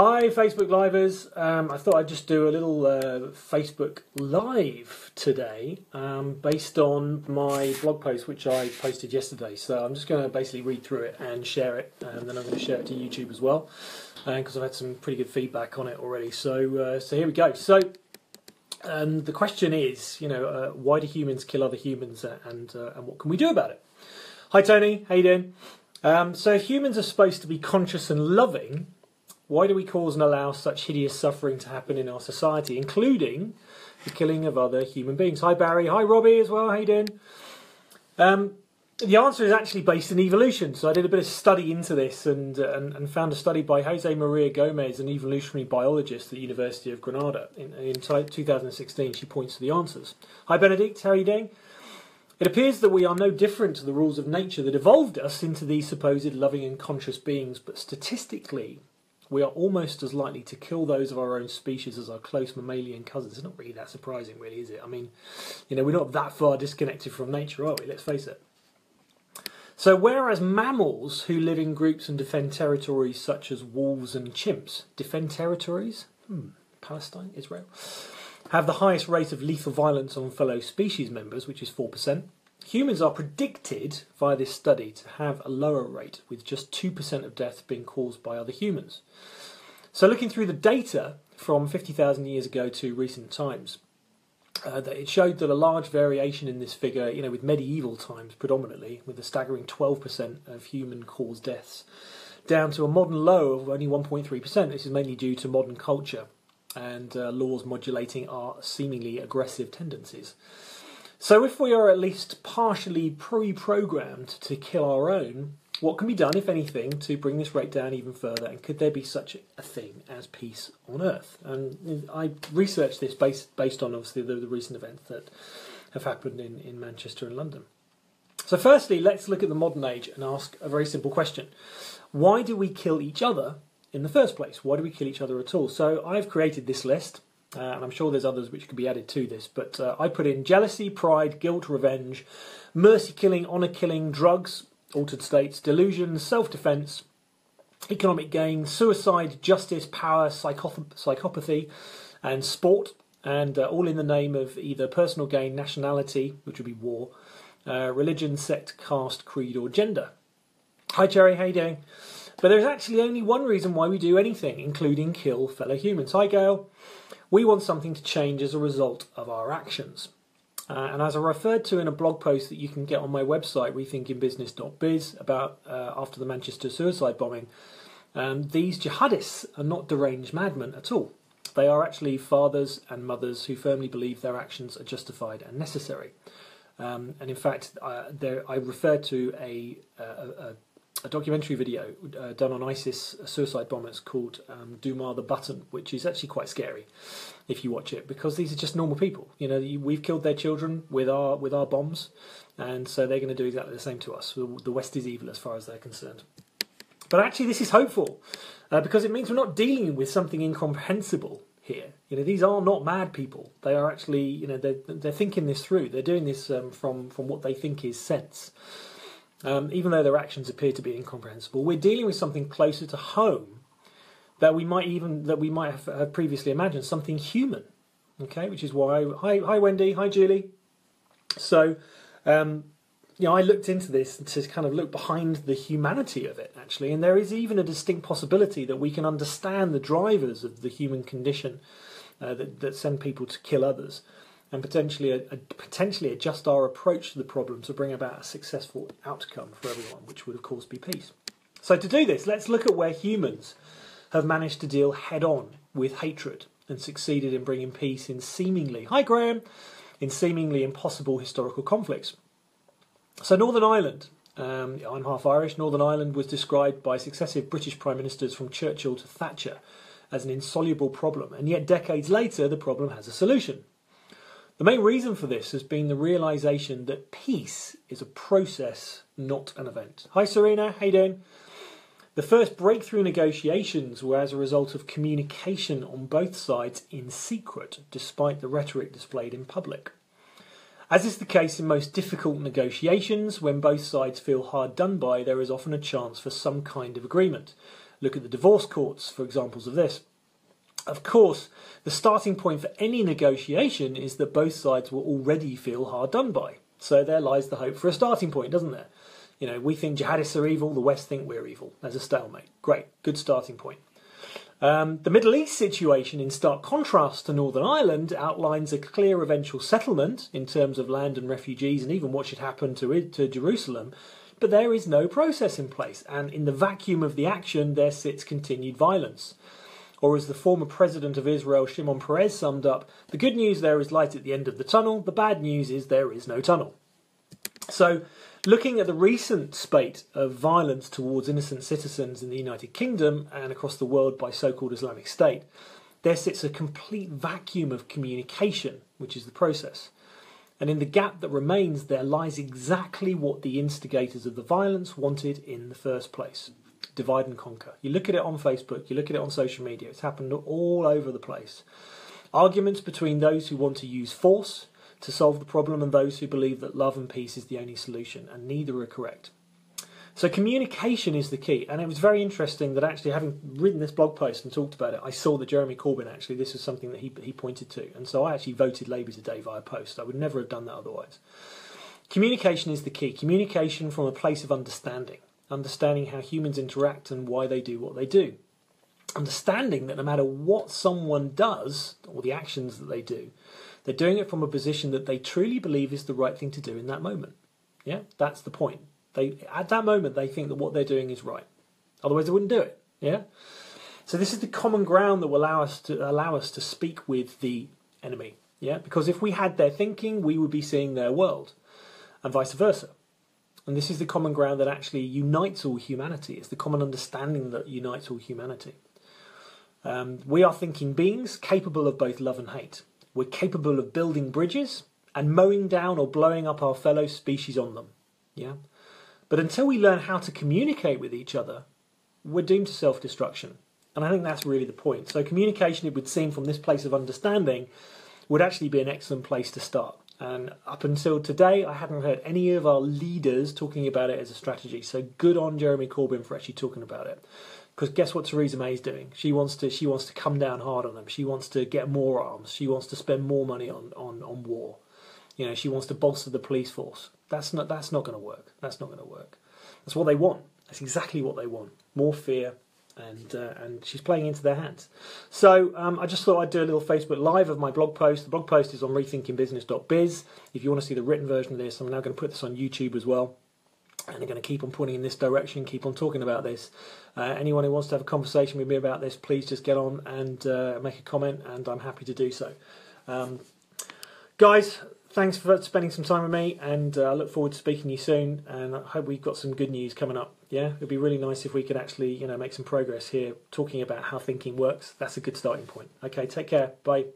Hi Facebook Livers, I thought I'd just do a little Facebook Live today based on my blog post which I posted yesterday. So I'm just going to basically read through it and share it, and then I'm going to share it to YouTube as well because I've had some pretty good feedback on it already. So here we go. So the question is, why do humans kill other humans and what can we do about it? Hi Tony, how you doing? So if humans are supposed to be conscious and loving, why do we cause and allow such hideous suffering to happen in our society, including the killing of other human beings? Hi Barry, hi Robbie as well, how you doing? The answer is actually based in evolution. So I did a bit of study into this and found a study by Jose Maria Gomez, an evolutionary biologist at the University of Granada. In 2016, she points to the answers. Hi Benedict, how are you doing? It appears that we are no different to the rules of nature that evolved us into these supposed loving and conscious beings, but statistically, we are almost as likely to kill those of our own species as our close mammalian cousins. It's not really that surprising, really, is it? I mean, we're not that far disconnected from nature, are we? Let's face it. So whereas mammals who live in groups and defend territories such as wolves and chimps, defend territories? Palestine, Israel, have the highest rate of lethal violence on fellow species members, which is 4%. Humans are predicted via this study to have a lower rate, with just 2% of deaths being caused by other humans. So looking through the data from 50,000 years ago to recent times, it showed that a large variation in this figure, with medieval times predominantly, with a staggering 12% of human-caused deaths, down to a modern low of only 1.3%. This is mainly due to modern culture and laws modulating our seemingly aggressive tendencies. So if we are at least partially pre-programmed to kill our own, what can be done, if anything, to bring this rate down even further? And could there be such a thing as peace on Earth? And I researched this based on, obviously, the recent events that have happened in Manchester and London. So firstly, let's look at the modern age and ask a very simple question. Why do we kill each other in the first place? Why do we kill each other at all? So I've created this list. And I'm sure there's others which could be added to this, but I put in jealousy, pride, guilt, revenge, mercy killing, honour killing, drugs, altered states, delusions, self-defence, economic gain, suicide, justice, power, psychopathy, and sport, and all in the name of either personal gain, nationality, which would be war, religion, sect, caste, creed, or gender. Hi Jerry, how you doing? But there's actually only one reason why we do anything, including kill fellow humans. Hi Gail. We want something to change as a result of our actions. And as I referred to in a blog post that you can get on my website, rethinkinbusiness.biz, about after the Manchester suicide bombing, these jihadists are not deranged madmen at all. They are actually fathers and mothers who firmly believe their actions are justified and necessary. And in fact, I referred to a documentary video done on ISIS suicide bombers called Dumar the Button, which is actually quite scary if you watch it, because these are just normal people. We've killed their children with our bombs, and so they're going to do exactly the same to us. The West is evil as far as they're concerned. But actually this is hopeful because it means we're not dealing with something incomprehensible here. These are not mad people. They are actually, they're thinking this through. They're doing this from what they think is sense. Even though their actions appear to be incomprehensible, we're dealing with something closer to home that we might have previously imagined, something human. Okay, which is why hi Wendy, hi Julie. So I looked into this to kind of look behind the humanity of it actually, and there is even a distinct possibility that we can understand the drivers of the human condition that send people to kill others, and potentially adjust our approach to the problem to bring about a successful outcome for everyone, which would of course be peace. So to do this, let's look at where humans have managed to deal head-on with hatred and succeeded in bringing peace in seemingly impossible historical conflicts. So Northern Ireland, I'm half Irish, Northern Ireland was described by successive British Prime Ministers from Churchill to Thatcher as an insoluble problem, and yet decades later the problem has a solution. The main reason for this has been the realisation that peace is a process, not an event. Hi Serena, how you doing? The first breakthrough negotiations were as a result of communication on both sides in secret, despite the rhetoric displayed in public. As is the case in most difficult negotiations, when both sides feel hard done by, there is often a chance for some kind of agreement. Look at the divorce courts for examples of this. Of course, the starting point for any negotiation is that both sides will already feel hard done by. So there lies the hope for a starting point, doesn't there? You know, we think jihadists are evil, the West think we're evil. There's a stalemate. Great, good starting point. The Middle East situation, in stark contrast to Northern Ireland, outlines a clear eventual settlement in terms of land and refugees and even what should happen to Jerusalem. But there is no process in place, and in the vacuum of the action there sits continued violence. Or as the former president of Israel, Shimon Peres, summed up, the good news there is light at the end of the tunnel, the bad news is there is no tunnel. So, looking at the recent spate of violence towards innocent citizens in the United Kingdom and across the world by so-called Islamic State, there sits a complete vacuum of communication, which is the process. And in the gap that remains, there lies exactly what the instigators of the violence wanted in the first place. Divide and conquer. You look at it on Facebook, you look at it on social media, it's happened all over the place. Arguments between those who want to use force to solve the problem and those who believe that love and peace is the only solution, and neither are correct. So communication is the key, and it was very interesting that actually, having written this blog post and talked about it, I saw that Jeremy Corbyn, actually, this was something that he pointed to, and so I actually voted Labour today via post. I would never have done that otherwise. Communication is the key. Communication from a place of understanding how humans interact and why they do what they do. Understanding that no matter what someone does, or the actions that they do, they're doing it from a position that they truly believe is the right thing to do in that moment. Yeah, that's the point. At that moment, they think that what they're doing is right. Otherwise, they wouldn't do it. Yeah. So this is the common ground that will allow us to speak with the enemy. Yeah, because if we had their thinking, we would be seeing their world, and vice versa. And this is the common ground that actually unites all humanity. It's the common understanding that unites all humanity. We are thinking beings capable of both love and hate. We're capable of building bridges and mowing down or blowing up our fellow species on them. Yeah. But until we learn how to communicate with each other, we're doomed to self-destruction. And I think that's really the point. So communication, it would seem, from this place of understanding, would actually be an excellent place to start. And up until today, I hadn't heard any of our leaders talking about it as a strategy. So good on Jeremy Corbyn for actually talking about it. Because guess what Theresa May is doing? She wants to come down hard on them. She wants to get more arms. She wants to spend more money on war. You know, she wants to bolster the police force. That's not going to work. That's not going to work. That's what they want. That's exactly what they want. More fear, and she's playing into their hands. So I just thought I'd do a little Facebook Live of my blog post. The blog post is on rethinkingbusiness.biz. If you want to see the written version of this, I'm now going to put this on YouTube as well. And they're going to keep on pointing in this direction, keep on talking about this. Anyone who wants to have a conversation with me about this, please just get on and make a comment, and I'm happy to do so. Guys, thanks for spending some time with me, and I look forward to speaking to you soon, and I hope we've got some good news coming up. Yeah, it'd be really nice if we could actually, make some progress here, talking about how thinking works. That's a good starting point. Okay, take care. Bye.